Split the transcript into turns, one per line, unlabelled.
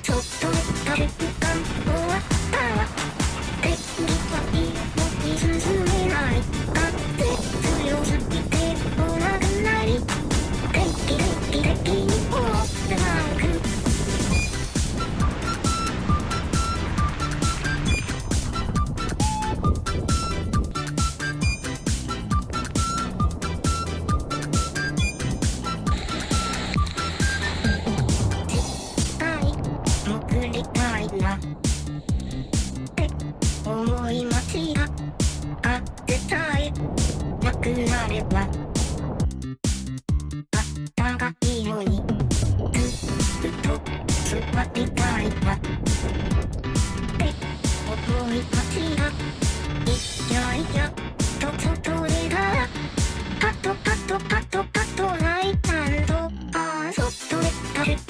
ちょっとした時間終わったら天気はいいのに進めない風強すぎて来なくなり定期的に終わってなく送りたいなって思い街があってさえなくなればあったかいのにずっと座りたいなって思い街がいやいやと外でたらパトパトパトパトライタンドああ外でた